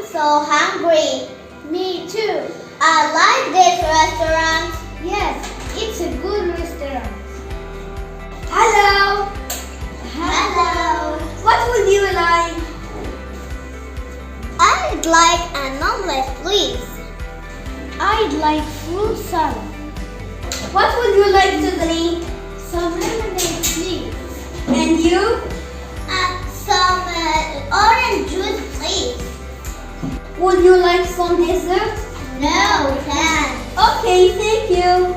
so hungry. Me too. I like this restaurant. Yes, it's a good restaurant. Hello. Hello. What would you like? I'd like an omelette, please. I'd like fruit salad. What would you like to drink? Some lemonade, please. And you? Some orange juice, please. Would you like some dessert? No, thanks. Okay, thank you.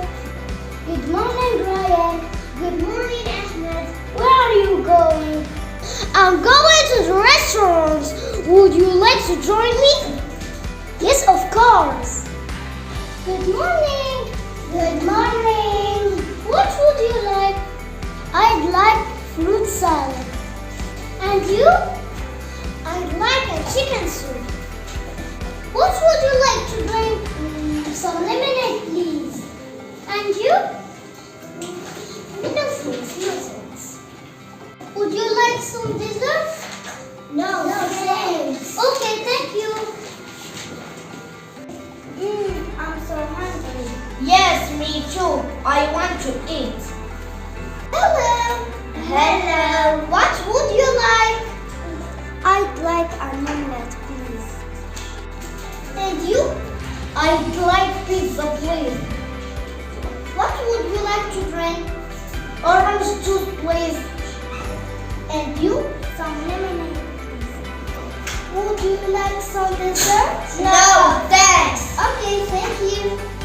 Good morning, Ryan. Good morning, Ahmed. Where are you going? I'm going to the restaurant. Would you like to join me? Yes, of course. Good morning. Good morning. What would you like? I'd like fruit salad. And you? I'd like a chicken soup. What would you like to drink? Some lemonade, please. And you? Nothing. Would you like some dessert? No, thanks. Okay, thank you. I'm so hungry. Yes, me too. I want to eat. Hello. Hello. What would you like? I'd like an omelette, please. And you? I'd like pizza, please. What would you like to drink? Orange juice, please. And you? Some lemonade, please. Would you like some dessert? No, thanks. Okay, thank you.